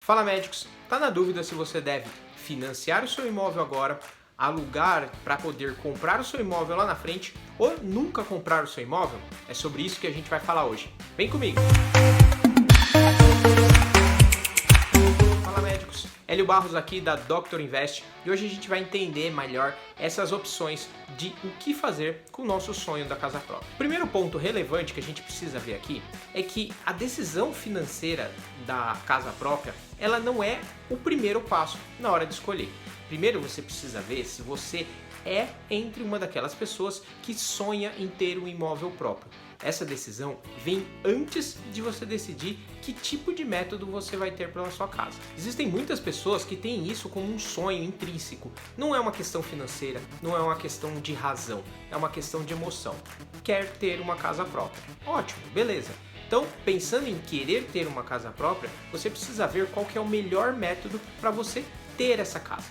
Fala médicos, tá na dúvida se você deve financiar o seu imóvel agora, alugar para poder comprar o seu imóvel lá na frente ou nunca comprar o seu imóvel? É sobre isso que a gente vai falar hoje. Vem comigo! Fala médicos, Hélio Barros aqui da Dr. Invest e hoje a gente vai entender melhor essas opções de o que fazer com o nosso sonho da casa própria. O primeiro ponto relevante que a gente precisa ver aqui é que a decisão financeira da casa própria, ela não é o primeiro passo na hora de escolher. Primeiro você precisa ver se você é entre uma daquelas pessoas que sonha em ter um imóvel próprio. Essa decisão vem antes de você decidir que tipo de método você vai ter pela sua casa. Existem muitas pessoas que têm isso como um sonho intrínseco. Não é uma questão financeira, não é uma questão de razão, é uma questão de emoção. Quer ter uma casa própria. Ótimo, beleza. Então, pensando em querer ter uma casa própria, você precisa ver qual que é o melhor método para você ter essa casa.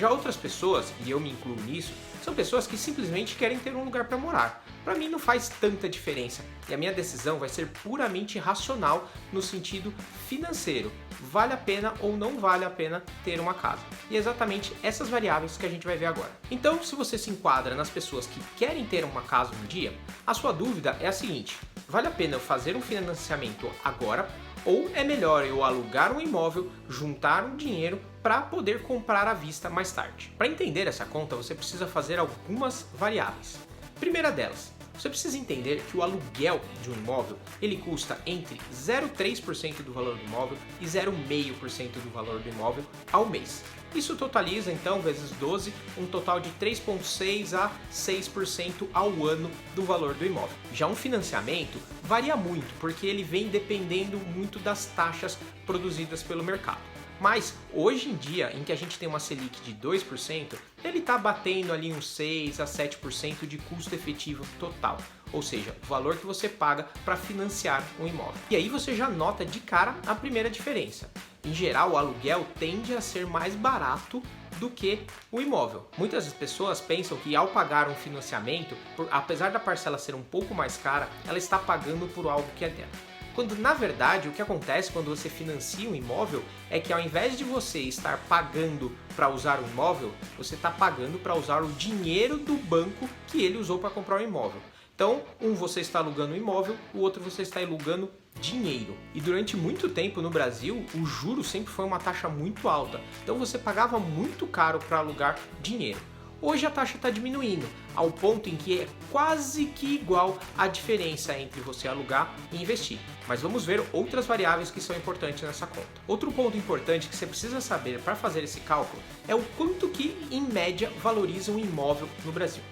Já outras pessoas, e eu me incluo nisso, são pessoas que simplesmente querem ter um lugar para morar. Para mim não faz tanta diferença e a minha decisão vai ser puramente racional no sentido financeiro. Vale a pena ou não vale a pena ter uma casa? E é exatamente essas variáveis que a gente vai ver agora. Então, se você se enquadra nas pessoas que querem ter uma casa um dia, a sua dúvida é a seguinte: vale a pena eu fazer um financiamento agora? Ou é melhor eu alugar um imóvel, juntar um dinheiro para poder comprar à vista mais tarde? Para entender essa conta, você precisa fazer algumas variáveis. Primeira delas, você precisa entender que o aluguel de um imóvel ele custa entre 0,3% do valor do imóvel e 0,5% do valor do imóvel ao mês. Isso totaliza então vezes 12 um total de 3,6% a 6% ao ano do valor do imóvel. Já um financiamento varia muito porque ele vem dependendo muito das taxas produzidas pelo mercado. Mas hoje em dia, em que a gente tem uma Selic de 2%, ele está batendo ali uns 6 a 7% de custo efetivo total, ou seja, o valor que você paga para financiar um imóvel. E aí você já nota de cara a primeira diferença. Em geral, o aluguel tende a ser mais barato do que o imóvel. Muitas pessoas pensam que ao pagar um financiamento, apesar da parcela ser um pouco mais cara, ela está pagando por algo que é dela. Quando na verdade o que acontece quando você financia um imóvel é que ao invés de você estar pagando para usar o imóvel, você está pagando para usar o dinheiro do banco que ele usou para comprar o imóvel. Então, você está alugando um imóvel, o outro você está alugando dinheiro. E durante muito tempo no Brasil, o juro sempre foi uma taxa muito alta. Então você pagava muito caro para alugar dinheiro. Hoje a taxa está diminuindo, ao ponto em que é quase que igual a diferença entre você alugar e investir. Mas vamos ver outras variáveis que são importantes nessa conta. Outro ponto importante que você precisa saber para fazer esse cálculo é o quanto que, em média, valoriza um imóvel no Brasil.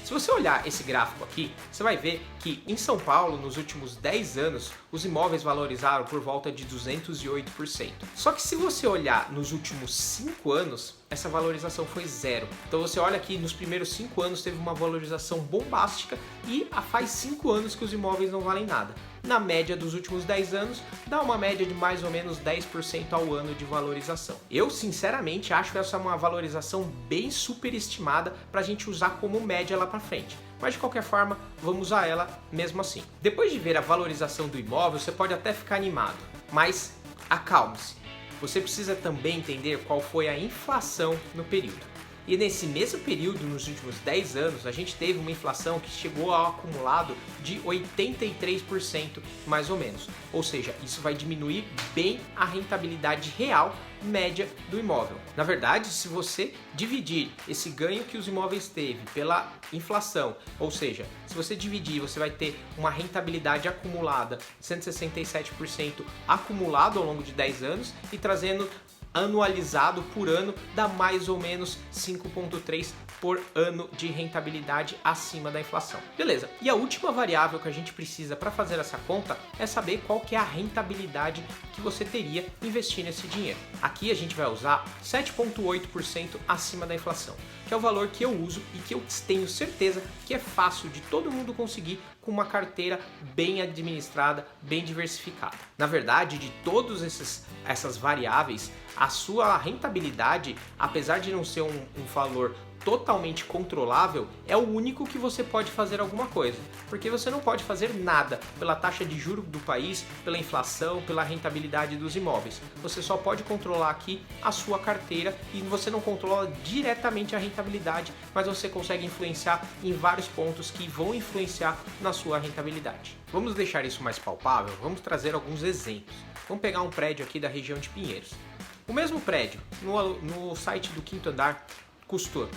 Se você olhar esse gráfico aqui, você vai ver que em São Paulo, nos últimos 10 anos, os imóveis valorizaram por volta de 208%. Só que se você olhar nos últimos 5 anos, essa valorização foi zero. Então você olha aqui, nos primeiros 5 anos teve uma valorização bombástica e faz 5 anos que os imóveis não valem nada. Na média dos últimos 10 anos, dá uma média de mais ou menos 10% ao ano de valorização. Eu, sinceramente, acho essa uma valorização bem superestimada para a gente usar como média lá para frente. Mas de qualquer forma, vamos usar ela mesmo assim. Depois de ver a valorização do imóvel, você pode até ficar animado, mas acalme-se. Você precisa também entender qual foi a inflação no período. E nesse mesmo período, nos últimos 10 anos, a gente teve uma inflação que chegou ao acumulado de 83% mais ou menos. Ou seja, isso vai diminuir bem a rentabilidade real média do imóvel. Na verdade, se você dividir esse ganho que os imóveis teve pela inflação, ou seja, se você dividir, você vai ter uma rentabilidade acumulada 167% acumulado ao longo de 10 anos e trazendo anualizado por ano dá mais ou menos 5,3 por ano de rentabilidade acima da inflação. Beleza, e a última variável que a gente precisa para fazer essa conta é saber qual que é a rentabilidade que você teria investindo esse dinheiro. Aqui a gente vai usar 7,8% acima da inflação, que é o valor que eu uso e que eu tenho certeza que é fácil de todo mundo conseguir com uma carteira bem administrada, bem diversificada. Na verdade, de todas essas variáveis, a sua rentabilidade, apesar de não ser um valor totalmente controlável, é o único que você pode fazer alguma coisa, porque você não pode fazer nada pela taxa de juros do país, pela inflação, pela rentabilidade dos imóveis. Você só pode controlar aqui a sua carteira e você não controla diretamente a rentabilidade, mas você consegue influenciar em vários pontos que vão influenciar na sua rentabilidade. Vamos deixar isso mais palpável? Vamos trazer alguns exemplos. Vamos pegar um prédio aqui da região de Pinheiros. O mesmo prédio, no site do Quinto Andar, custou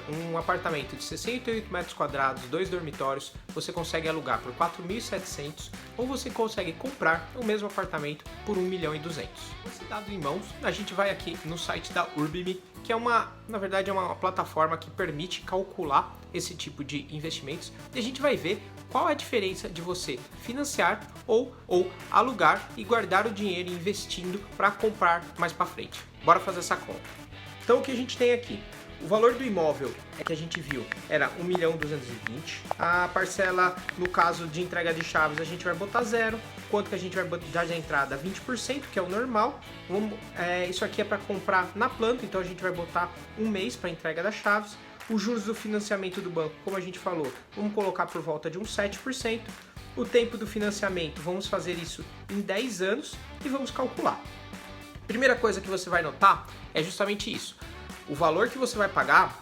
um apartamento de 68 metros quadrados, 2 dormitórios, você consegue alugar por 4.700 ou você consegue comprar o mesmo apartamento por 1.200.000. Esse dado em mãos, a gente vai aqui no site da Urbimi, que é na verdade é uma plataforma que permite calcular esse tipo de investimentos e a gente vai ver qual é a diferença de você financiar ou alugar e guardar o dinheiro investindo para comprar mais para frente. Bora fazer essa conta. Então o que a gente tem aqui? O valor do imóvel que a gente viu era 1.220.000. A parcela, no caso de entrega de chaves, a gente vai botar 0. Quanto que a gente vai botar de entrada? 20%, que é o normal. Isso aqui é para comprar na planta, então a gente vai botar um mês para entrega das chaves. Os juros do financiamento do banco, como a gente falou, vamos colocar por volta de uns 7%. O tempo do financiamento, vamos fazer isso em 10 anos e vamos calcular. Primeira coisa que você vai notar é justamente isso. O valor que você vai pagar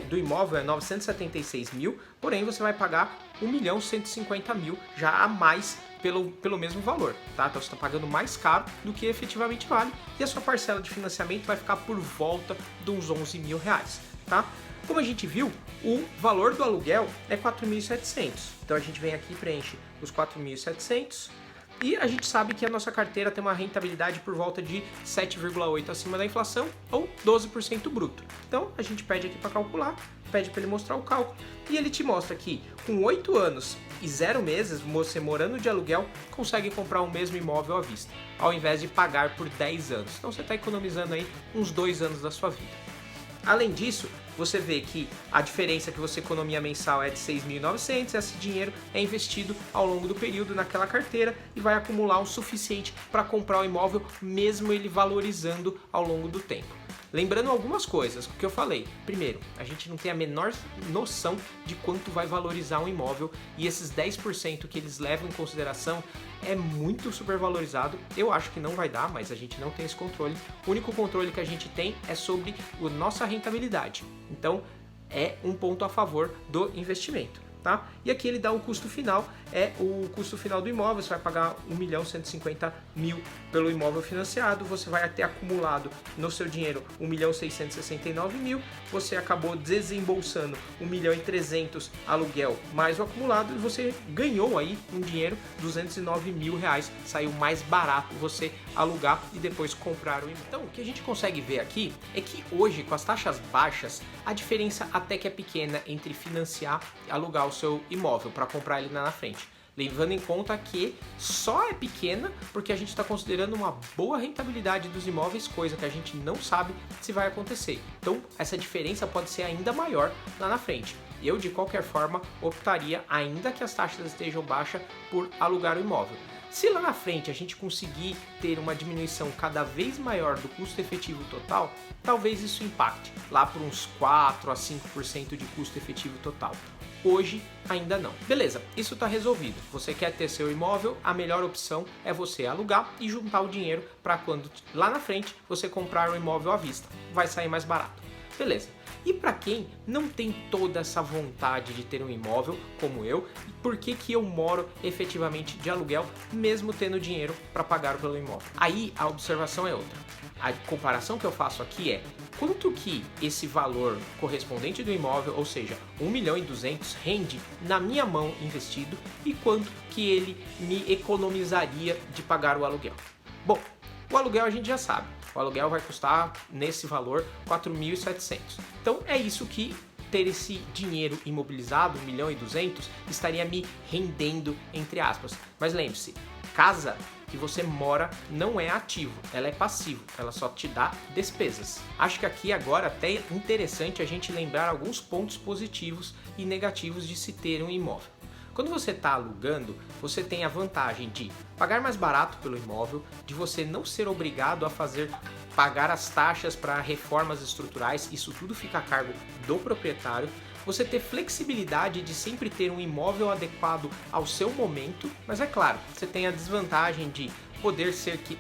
do imóvel é 976 mil, porém você vai pagar 1.150.000 já a mais pelo mesmo valor, tá? Então você está pagando mais caro do que efetivamente vale e a sua parcela de financiamento vai ficar por volta de uns 11 mil reais, tá? Como a gente viu, o valor do aluguel é 4.700, então a gente vem aqui e preenche os 4.700 e a gente sabe que a nossa carteira tem uma rentabilidade por volta de 7,8% acima da inflação ou 12% bruto. Então a gente pede aqui para calcular, pede para ele mostrar o cálculo e ele te mostra que com 8 anos e 0 meses, você morando de aluguel, consegue comprar o mesmo imóvel à vista, ao invés de pagar por 10 anos. Então você está economizando aí uns 2 anos da sua vida. Além disso, você vê que a diferença que você economia mensal é de 6.900, esse dinheiro é investido ao longo do período naquela carteira e vai acumular o suficiente para comprar o imóvel, mesmo ele valorizando ao longo do tempo. Lembrando algumas coisas, o que eu falei. Primeiro, a gente não tem a menor noção de quanto vai valorizar um imóvel e esses 10% que eles levam em consideração é muito supervalorizado. Eu acho que não vai dar, mas a gente não tem esse controle. O único controle que a gente tem é sobre a nossa rentabilidade. Então, é um ponto a favor do investimento. Tá? E aqui ele dá o custo final, o custo final do imóvel, você vai pagar 1.150.000 pelo imóvel financiado, você vai ter acumulado no seu dinheiro 1.669.000, você acabou desembolsando 1.300.000 aluguel mais o acumulado e você ganhou aí um dinheiro, 209.000 reais, saiu mais barato você alugar e depois comprar o imóvel. Então o que a gente consegue ver aqui é que hoje com as taxas baixas, a diferença até que é pequena entre financiar e alugar o seu imóvel para comprar ele na frente. Levando em conta que só é pequena porque a gente está considerando uma boa rentabilidade dos imóveis, coisa que a gente não sabe se vai acontecer. Então essa diferença pode ser ainda maior lá na frente. Eu, de qualquer forma, optaria, ainda que as taxas estejam baixas, por alugar o imóvel. Se lá na frente a gente conseguir ter uma diminuição cada vez maior do custo efetivo total, talvez isso impacte lá por uns 4 a 5% de custo efetivo total. Hoje ainda não. Beleza, isso está resolvido. Você quer ter seu imóvel, a melhor opção é você alugar e juntar o dinheiro para quando lá na frente você comprar o imóvel à vista. Vai sair mais barato. Beleza. E para quem não tem toda essa vontade de ter um imóvel, como eu, por que eu moro efetivamente de aluguel, mesmo tendo dinheiro para pagar pelo imóvel? Aí a observação é outra. A comparação que eu faço aqui é quanto que esse valor correspondente do imóvel, ou seja, 1.200.000, rende na minha mão investido e quanto que ele me economizaria de pagar o aluguel. Bom, o aluguel a gente já sabe. O aluguel vai custar, nesse valor, 4.700. Então é isso que ter esse dinheiro imobilizado, 1.200.000, estaria me rendendo, entre aspas. Mas lembre-se, casa que você mora não é ativo, ela é passivo, ela só te dá despesas. Acho que aqui agora até é interessante a gente lembrar alguns pontos positivos e negativos de se ter um imóvel. Quando você está alugando, você tem a vantagem de pagar mais barato pelo imóvel, de você não ser obrigado a fazer pagar as taxas para reformas estruturais, isso tudo fica a cargo do proprietário. Você ter flexibilidade de sempre ter um imóvel adequado ao seu momento, mas é claro, você tem a desvantagem de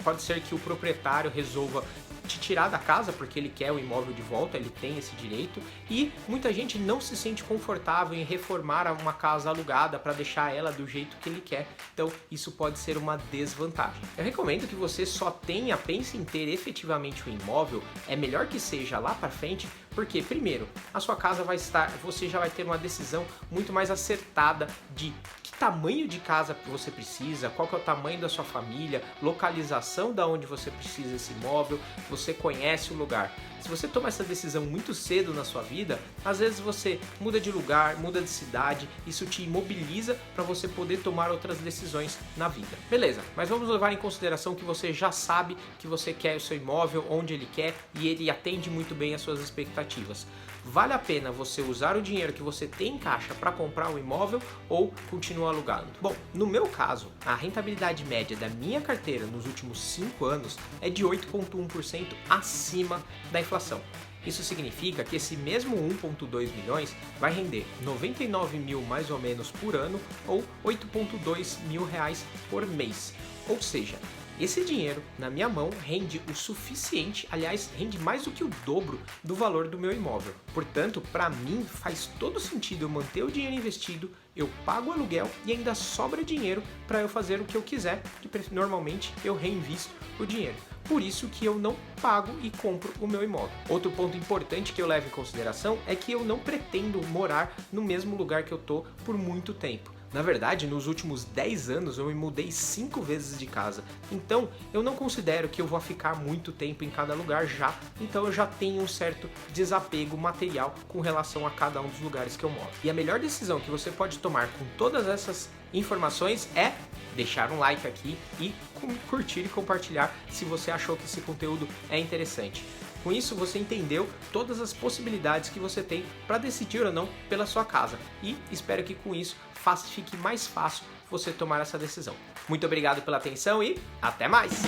pode ser que o proprietário resolva te tirar da casa porque ele quer o imóvel de volta, ele tem esse direito, e muita gente não se sente confortável em reformar uma casa alugada para deixar ela do jeito que ele quer, então isso pode ser uma desvantagem. Eu recomendo que você pense em ter efetivamente um imóvel, é melhor que seja lá para frente, porque primeiro, a sua casa você já vai ter uma decisão muito mais acertada de que tamanho de casa você precisa, qual que é o tamanho da sua família, localização da onde você precisa desse imóvel, você conhece o lugar. Se você toma essa decisão muito cedo na sua vida, às vezes você muda de lugar, muda de cidade, isso te imobiliza para você poder tomar outras decisões na vida. Beleza, mas vamos levar em consideração que você já sabe que você quer o seu imóvel onde ele quer e ele atende muito bem às suas expectativas. Vale a pena você usar o dinheiro que você tem em caixa para comprar um imóvel ou continuar alugando? Bom, no meu caso, a rentabilidade média da minha carteira nos últimos 5 anos é de 8,1% acima da inflação. Isso significa que esse mesmo 1,2 milhões vai render 99 mil mais ou menos por ano ou 8,2 mil reais por mês. Ou seja, esse dinheiro na minha mão rende o suficiente, aliás, rende mais do que o dobro do valor do meu imóvel. Portanto, para mim faz todo sentido eu manter o dinheiro investido, eu pago o aluguel e ainda sobra dinheiro para eu fazer o que eu quiser, que normalmente eu reinvisto o dinheiro. Por isso que eu não pago e compro o meu imóvel. Outro ponto importante que eu levo em consideração é que eu não pretendo morar no mesmo lugar que eu tô por muito tempo. Na verdade, nos últimos 10 anos eu me mudei 5 vezes de casa, então eu não considero que eu vou ficar muito tempo em cada lugar já, então eu já tenho um certo desapego material com relação a cada um dos lugares que eu moro. E a melhor decisão que você pode tomar com todas essas informações é deixar um like aqui e curtir e compartilhar se você achou que esse conteúdo é interessante. Com isso, você entendeu todas as possibilidades que você tem para decidir ou não pela sua casa. E espero que com isso fique mais fácil você tomar essa decisão. Muito obrigado pela atenção e até mais!